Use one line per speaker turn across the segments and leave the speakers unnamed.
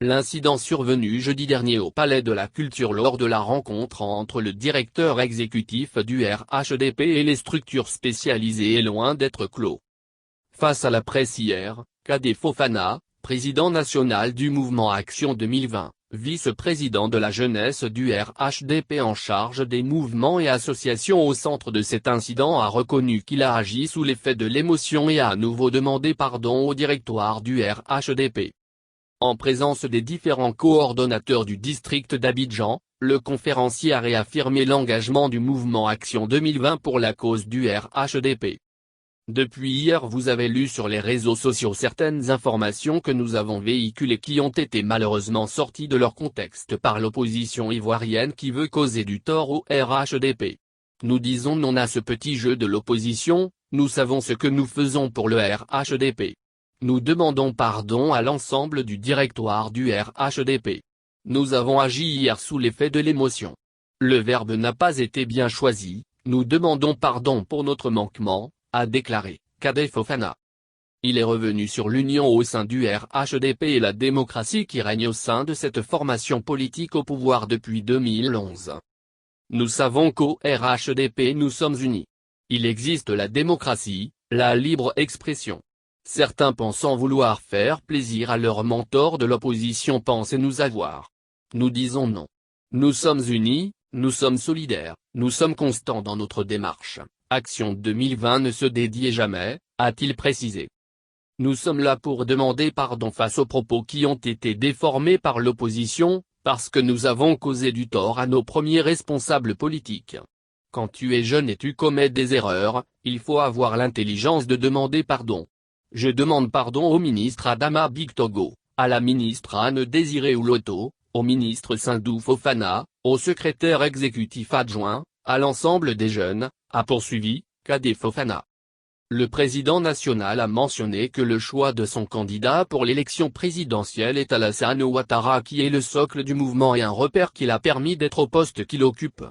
L'incident survenu jeudi dernier au Palais de la Culture lors de la rencontre entre le directeur exécutif du RHDP et les structures spécialisées est loin d'être clos. Face à la presse hier, Kadé Fofana, président national du mouvement Action 2020, vice-président de la jeunesse du RHDP en charge des mouvements et associations au centre de cet incident, a reconnu qu'il a agi sous l'effet de l'émotion et a à nouveau demandé pardon au directoire du RHDP. En présence des différents coordonnateurs du district d'Abidjan, le conférencier a réaffirmé l'engagement du mouvement Action 2020 pour la cause du RHDP. Depuis hier, vous avez lu sur les réseaux sociaux certaines informations que nous avons véhiculées qui ont été malheureusement sorties de leur contexte par l'opposition ivoirienne qui veut causer du tort au RHDP. Nous disons non à ce petit jeu de l'opposition, nous savons ce que nous faisons pour le RHDP. Nous demandons pardon à l'ensemble du directoire du RHDP. Nous avons agi hier sous l'effet de l'émotion. Le verbe n'a pas été bien choisi, nous demandons pardon pour notre manquement, a déclaré Kadé Fofana. Il est revenu sur l'union au sein du RHDP et la démocratie qui règne au sein de cette formation politique au pouvoir depuis 2011. Nous savons qu'au RHDP nous sommes unis. Il existe la démocratie, la libre expression. Certains pensant vouloir faire plaisir à leurs mentors de l'opposition pensent nous avoir. Nous disons non. Nous sommes unis, nous sommes solidaires, nous sommes constants dans notre démarche. Action 2020 ne se dédie jamais, a-t-il précisé. Nous sommes là pour demander pardon face aux propos qui ont été déformés par l'opposition, parce que nous avons causé du tort à nos premiers responsables politiques. Quand tu es jeune et tu commets des erreurs, il faut avoir l'intelligence de demander pardon. Je demande pardon au ministre Adama Bictogo, à la ministre Anne-Désirée Ouloto, au ministre Sindou Fofana, au secrétaire exécutif adjoint, à l'ensemble des jeunes, a poursuivi Kadé Fofana. Le président national a mentionné que le choix de son candidat pour l'élection présidentielle est Alassane Ouattara qui est le socle du mouvement et un repère qui l'a permis d'être au poste qu'il occupe.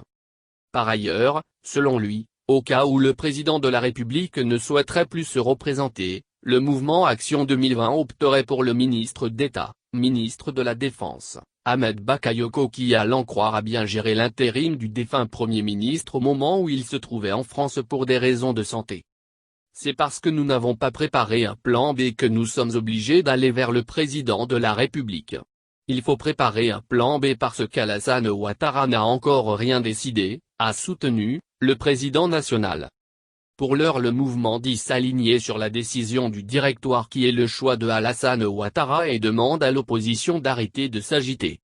Par ailleurs, selon lui, au cas où le président de la République ne souhaiterait plus se représenter, le mouvement Action 2020 opterait pour le ministre d'État, ministre de la Défense, Ahmed Bakayoko qui à l'en croire a bien géré l'intérim du défunt Premier ministre au moment où il se trouvait en France pour des raisons de santé. C'est parce que nous n'avons pas préparé un plan B que nous sommes obligés d'aller vers le président de la République. Il faut préparer un plan B parce qu'Alassane Ouattara n'a encore rien décidé, a soutenu le président national. Pour l'heure, le mouvement dit s'aligner sur la décision du directoire qui est le choix de Alassane Ouattara et demande à l'opposition d'arrêter de s'agiter.